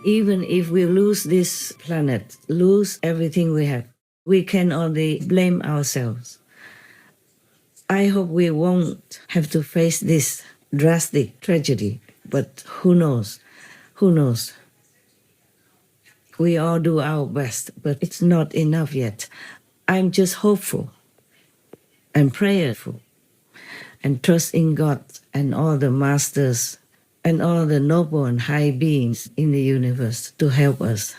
Even if we lose this planet, lose everything we have, we can only blame ourselves. I hope we won't have to face this drastic tragedy, but who knows? Who knows? We all do our best, but it's not enough yet. I'm just hopeful and prayerful and trust in God and all the masters and all the noble and high beings in the universe to help us.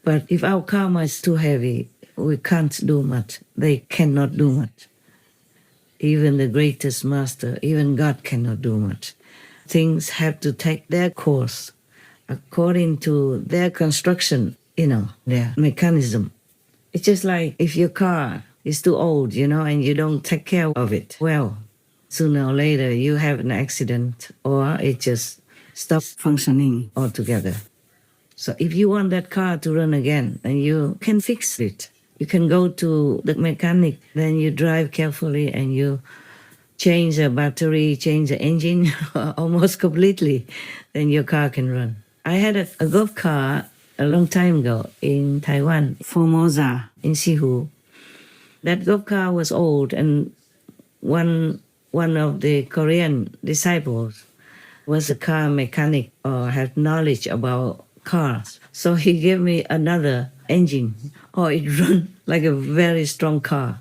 But if our karma is too heavy, we can't do much. They cannot do much. Even the greatest master, even God cannot do much. Things have to take their course according to their construction, their mechanism. It's just like if your car is too old, and you don't take care of it well, sooner or later you have an accident or it just stops functioning altogether. So if you want that car to run again, and you can fix it, you can go to the mechanic, then you drive carefully and you change the battery, change the engine almost completely, then your car can run. I had a golf car a long time ago in Taiwan, Formosa, in Sihu. That golf car was old, and one of the Korean disciples was a car mechanic or had knowledge about cars. So he gave me another engine. Oh, it run like a very strong car.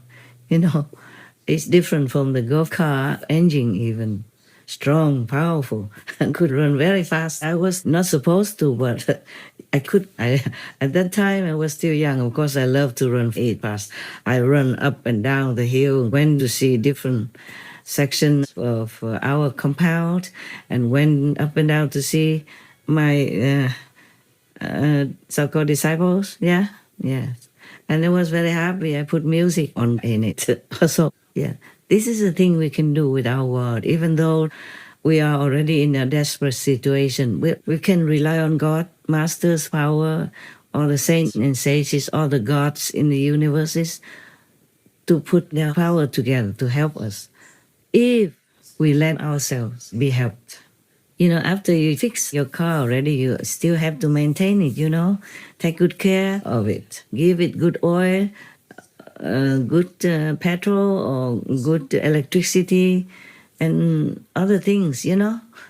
It's different from the golf car engine even. Strong, powerful, and could run very fast. I was not supposed to, but I could. At that time, I was still young. Of course, I love to run fast. I run up and down the hill, went to see different sections of our compound, and went up and down to see my so-called disciples. Yeah. And I was very happy. I put music on in it also. Yeah. This is the thing we can do with our world. Even though we are already in a desperate situation, we can rely on God, Master's power, all the saints and sages, all the gods in the universes to put their power together to help us. If we let ourselves be helped. After you fix your car already, you still have to maintain it, Take good care of it. Give it good oil, good petrol or good electricity and other things,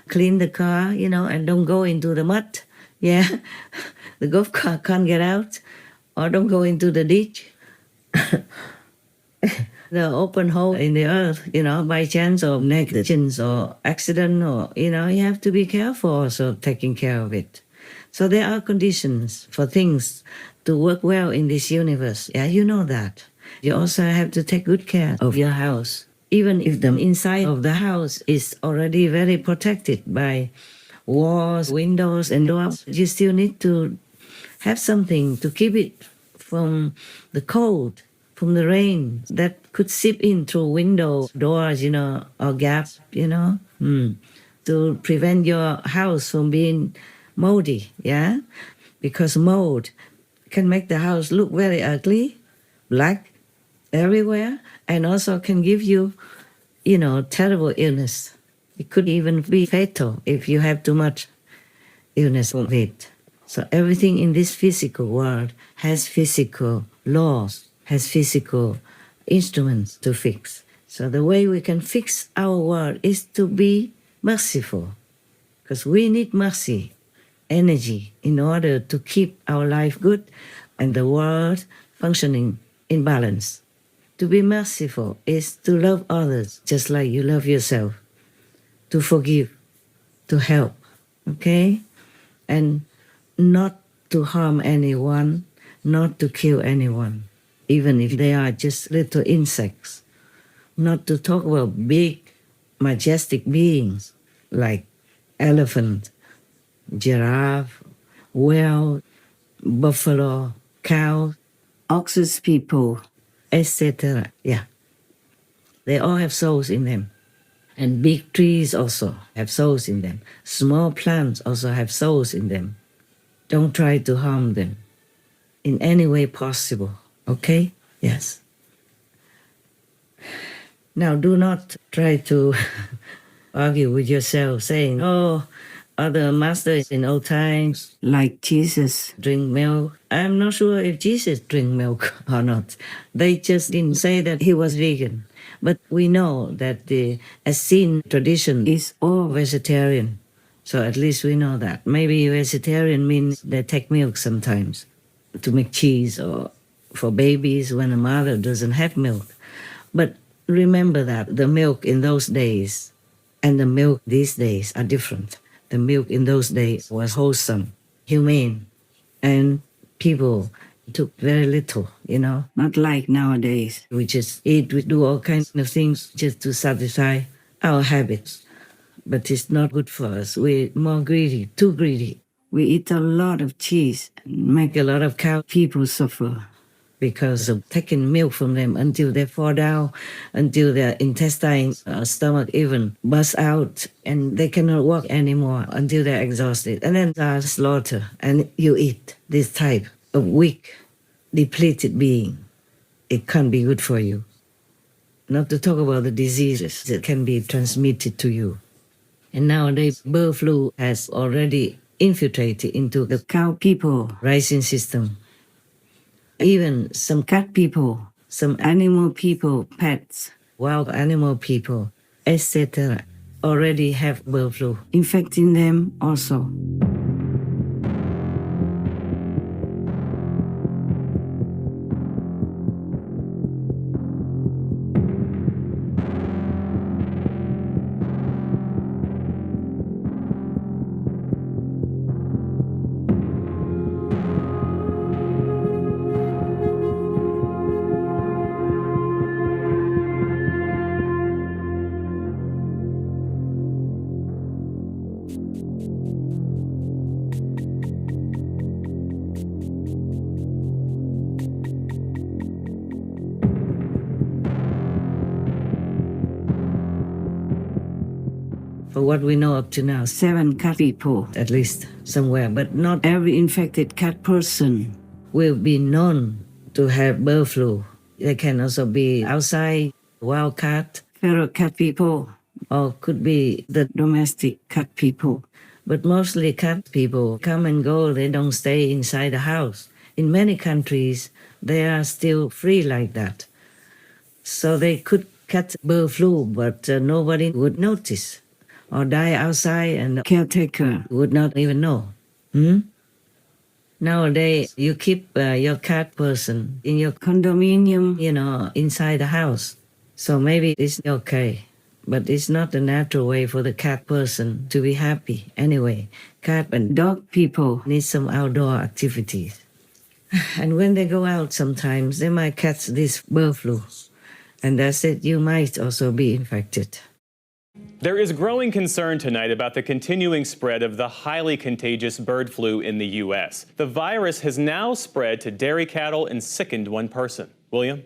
Clean the car, and don't go into the mud. Yeah, the golf car can't get out, or don't go into the ditch. The open hole in the earth, by chance or negligence or accident or, you have to be careful also taking care of it. So there are conditions for things to work well in this universe. Yeah, you know that. You also have to take good care of your house. Even if the inside of the house is already very protected by walls, windows, and doors, you still need to have something to keep it from the cold, from the rain that could seep in through windows, doors, or gaps, to prevent your house from being moldy, yeah? Because mold can make the house look very ugly, black everywhere, and also can give you, terrible illness. It could even be fatal if you have too much illness from it. So everything in this physical world has physical laws, has physical instruments to fix. So the way we can fix our world is to be merciful, because we need mercy, energy, in order to keep our life good and the world functioning in balance. To be merciful is to love others just like you love yourself, to forgive, to help, okay? And not to harm anyone, not to kill anyone, even if they are just little insects. Not to talk about big, majestic beings like elephant, giraffe, whale, buffalo, cow, oxes people, etc. Yeah. They all have souls in them. And big trees also have souls in them. Small plants also have souls in them. Don't try to harm them in any way possible, okay? Yes. Now, do not try to argue with yourself saying, oh, Other masters in old times, like Jesus, drink milk. I'm not sure if Jesus drink milk or not. They just didn't say that he was vegan. But we know that the Essene tradition is all vegetarian. So at least we know that. Maybe vegetarian means they take milk sometimes to make cheese or for babies when a mother doesn't have milk. But remember that the milk in those days and the milk these days are different. The milk in those days was wholesome, humane, and people took very little, not like nowadays. We just eat, we do all kinds of things just to satisfy our habits. But it's not good for us. We're more greedy, too greedy. We eat a lot of cheese and make a lot of cow people suffer because of taking milk from them until they fall down, until their intestines or stomach even bust out and they cannot walk anymore until they're exhausted. And then are slaughtered and you eat this type of weak, depleted being. It can't be good for you. Not to talk about the diseases that can be transmitted to you. And nowadays, bird flu has already infiltrated into the cow people raising system. Even some cat people, some animal people, pets, wild animal people, etc., already have bird flu, infecting them also. For what we know up to now, 7 cat people, at least somewhere, but not every infected cat person will be known to have bird flu. They can also be outside, wild cat, feral cat people, or could be the domestic cat people. But mostly cat people come and go, they don't stay inside the house. In many countries, they are still free like that. So they could catch bird flu, but nobody would notice. Or die outside and the caretaker would not even know. Nowadays, you keep your cat person in your condominium, inside the house. So maybe it's okay. But it's not the natural way for the cat person to be happy. Anyway, cat and dog people need some outdoor activities. And when they go out sometimes, they might catch this bird flu. And that's it, you might also be infected. There is growing concern tonight about the continuing spread of the highly contagious bird flu in the U.S. The virus has now spread to dairy cattle and sickened one person. William?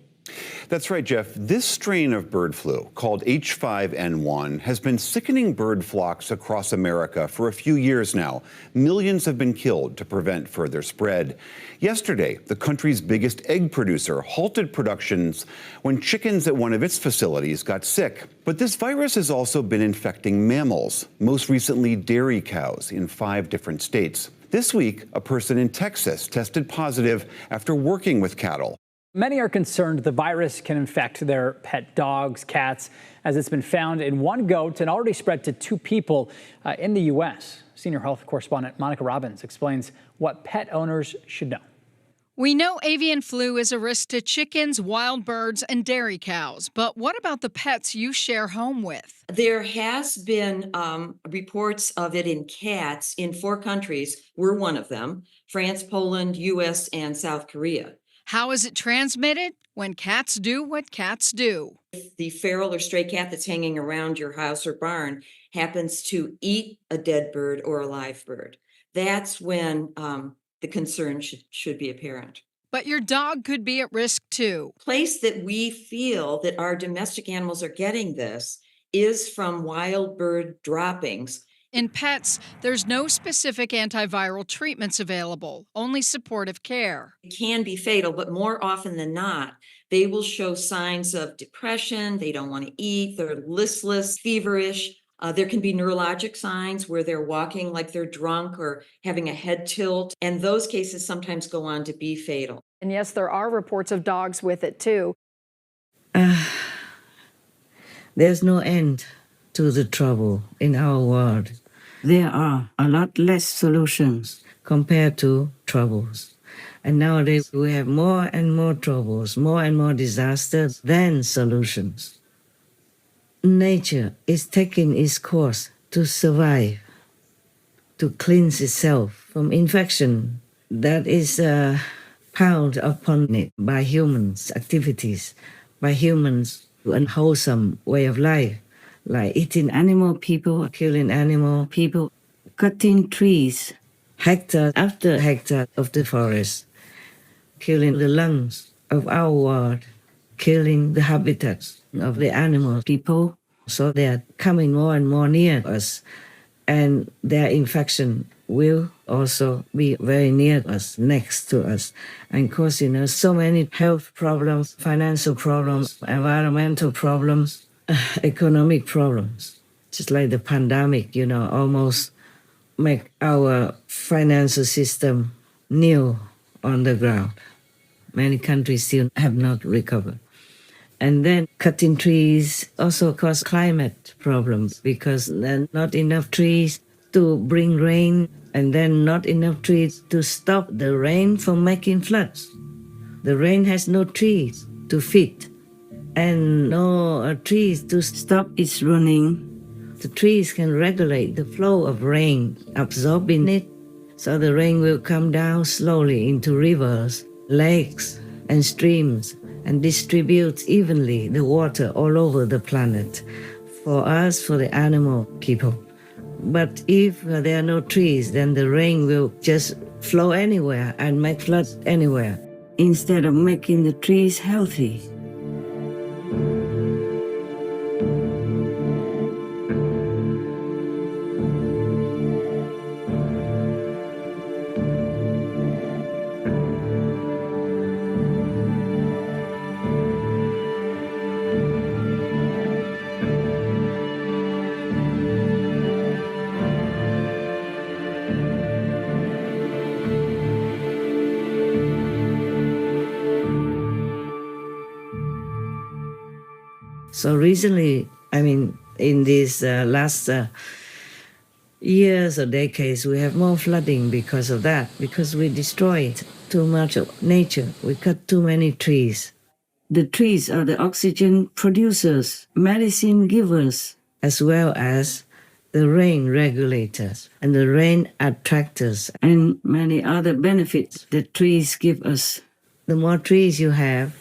That's right, Jeff. This strain of bird flu, called H5N1, has been sickening bird flocks across America for a few years now. Millions have been killed to prevent further spread. Yesterday, the country's biggest egg producer halted productions when chickens at one of its facilities got sick. But this virus has also been infecting mammals, most recently dairy cows in 5 different states. This week, a person in Texas tested positive after working with cattle. Many are concerned the virus can infect their pet dogs, cats, as it's been found in one goat and already spread to 2 people in the U.S. Senior health correspondent Monica Robbins explains what pet owners should know. We know avian flu is a risk to chickens, wild birds, and dairy cows. But what about the pets you share home with? There has been reports of it in cats in 4 countries. We're one of them: France, Poland, U.S., and South Korea. How is it transmitted? When cats do what cats do. If the feral or stray cat that's hanging around your house or barn happens to eat a dead bird or a live bird, that's when the concern should be apparent. But your dog could be at risk too. Place that we feel that our domestic animals are getting this is from wild bird droppings. In pets, there's no specific antiviral treatments available, only supportive care. It can be fatal, but more often than not, they will show signs of depression. They don't want to eat. They're listless, feverish, There can be neurologic signs where they're walking like they're drunk or having a head tilt, and those cases sometimes go on to be fatal. And yes, there are reports of dogs with it too. There's no end to the trouble in our world. There are a lot less solutions compared to troubles. And nowadays we have more and more troubles, more and more disasters than solutions. Nature is taking its course to survive, to cleanse itself from infection that is piled upon it by humans' activities, by humans' unwholesome way of life, like eating animal people, killing animal people, cutting trees, hectare after hectare of the forest, killing the lungs of our world, killing the habitats of the animal people. So they are coming more and more near us, and their infection will also be very near us, next to us, and causing us so many health problems, financial problems, environmental problems, economic problems. Just like the pandemic, almost make our financial system new on the ground. Many countries still have not recovered. And then cutting trees also cause climate problems because there are not enough trees to bring rain, and then not enough trees to stop the rain from making floods. The rain has no trees to feed and no trees to stop its running. The trees can regulate the flow of rain, absorbing it, so the rain will come down slowly into rivers, lakes, and streams, and distribute evenly the water all over the planet for us, for the animal people. But if there are no trees, then the rain will just flow anywhere and make floods anywhere, instead of making the trees healthy. So recently, in these last years or decades, we have more flooding because of that, because we destroyed too much of nature. We cut too many trees. The trees are the oxygen producers, medicine givers, as well as the rain regulators and the rain attractors, and many other benefits that trees give us. The more trees you have,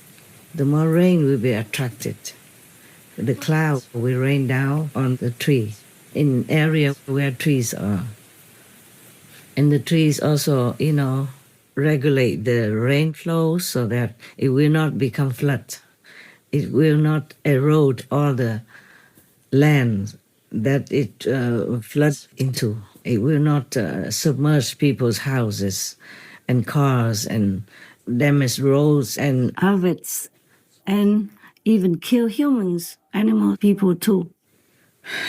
the more rain will be attracted. The cloud will rain down on the tree in area where trees are. And the trees also, regulate the rain flow so that it will not become flood. It will not erode all the land that it floods into. It will not submerge people's houses and cars and damage roads and harvests and even kill humans, animal people too.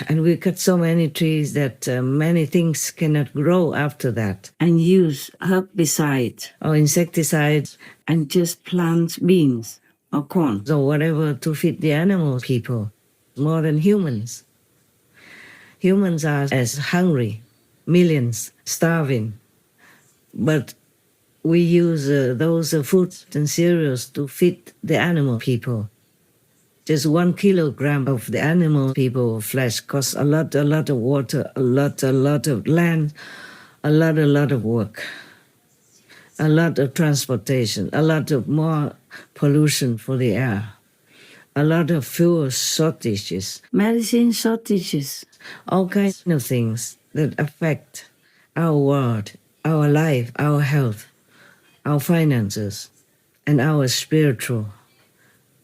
And we cut so many trees that many things cannot grow after that. And use herbicide or insecticides and just plant beans or corn or whatever to feed the animal people more than humans. Humans are as hungry, millions starving, but we use those foods and cereals to feed the animal people. Just 1 kilogram of the animal people flesh costs a lot of water, a lot of land, a lot of work, a lot of transportation, a lot of more pollution for the air, a lot of fuel shortages, medicine shortages, all kinds of things that affect our world, our life, our health, our finances, and our spiritual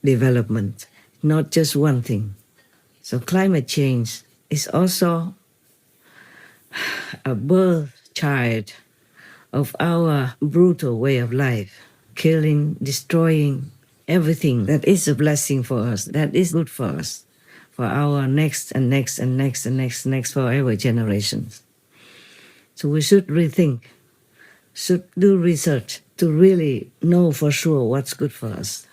development. Not just one thing. So climate change is also a birth child of our brutal way of life, killing, destroying everything that is a blessing for us, that is good for us, for our next and next and next and next forever generations. So we should rethink, should do research to really know for sure what's good for us.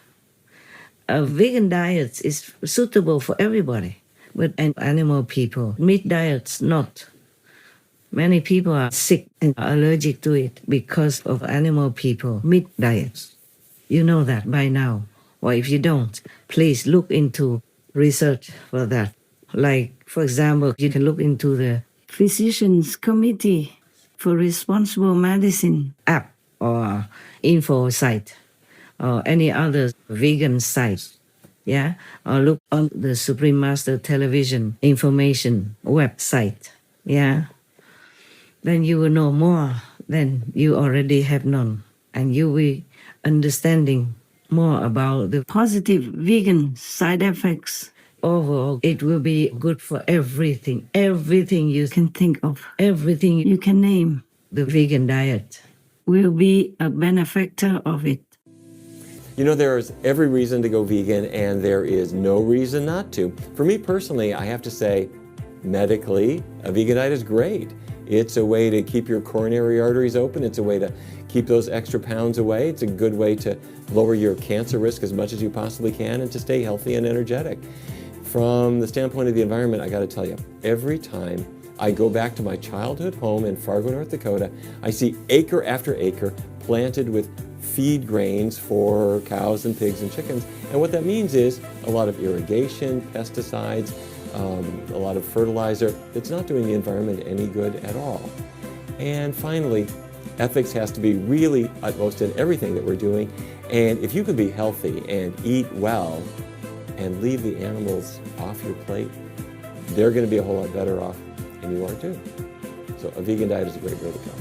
A vegan diet is suitable for everybody, but animal people, meat diets not. Many people are sick and allergic to it because of animal people meat diets. You know that by now. Or if you don't, please look into research for that. Like, for example, you can look into the Physicians Committee for Responsible Medicine app or info site or any other vegan site. Yeah, or look on the Supreme Master Television information website. Yeah, then you will know more than you already have known, and you will understanding more about the positive vegan side effects. Overall, it will be good for everything you can think of, everything you can name. The vegan diet will be a benefactor of it. You know, there's every reason to go vegan, and there is no reason not to. For me personally, I have to say, medically, a vegan diet is great. It's a way to keep your coronary arteries open. It's a way to keep those extra pounds away. It's a good way to lower your cancer risk as much as you possibly can and to stay healthy and energetic. From the standpoint of the environment, I got to tell you, every time I go back to my childhood home in Fargo, North Dakota, I see acre after acre planted with feed grains for cows and pigs and chickens. And what that means is a lot of irrigation, pesticides, a lot of fertilizer. It's not doing the environment any good at all. And finally, ethics has to be really utmost in everything that we're doing. And if you can be healthy and eat well and leave the animals off your plate, they're going to be a whole lot better off, and you are too. So a vegan diet is a great way to go.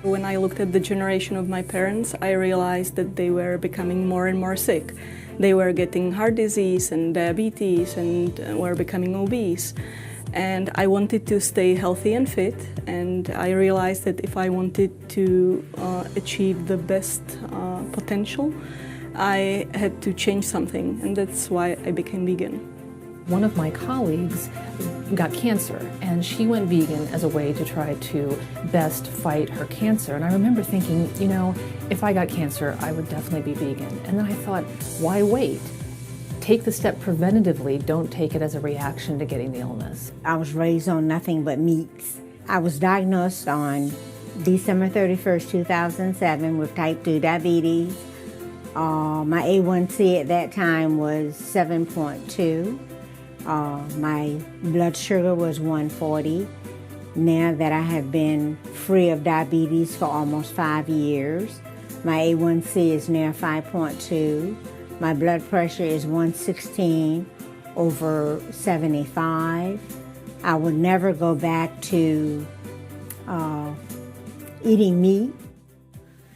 When I looked at the generation of my parents, I realized that they were becoming more and more sick. They were getting heart disease and diabetes and were becoming obese. And I wanted to stay healthy and fit, and I realized that if I wanted to achieve the best potential, I had to change something, and that's why I became vegan. One of my colleagues got cancer, and she went vegan as a way to try to best fight her cancer. And I remember thinking, you know, if I got cancer, I would definitely be vegan. And then I thought, why wait? Take the step preventatively, don't take it as a reaction to getting the illness. I was raised on nothing but meats. I was diagnosed on December 31st, 2007 with type 2 diabetes. My A1C at that time was 7.2. My blood sugar was 140. Now that I have been free of diabetes for almost 5 years, my A1C is now 5.2. My blood pressure is 116/75. I would never go back to eating meat.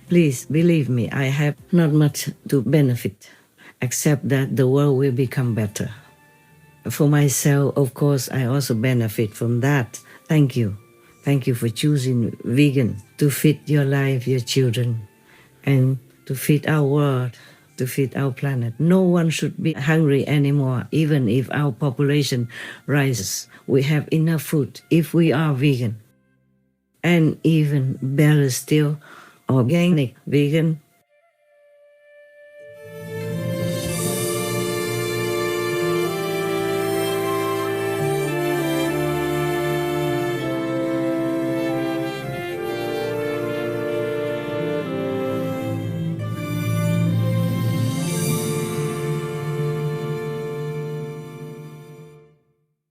Please believe me, I have not much to benefit, except that the world will become better. For myself, of course, I also benefit from that. Thank you. Thank you for choosing vegan to feed your life, your children, and to feed our world, to feed our planet. No one should be hungry anymore, even if our population rises. We have enough food if we are vegan. And even better still, organic vegan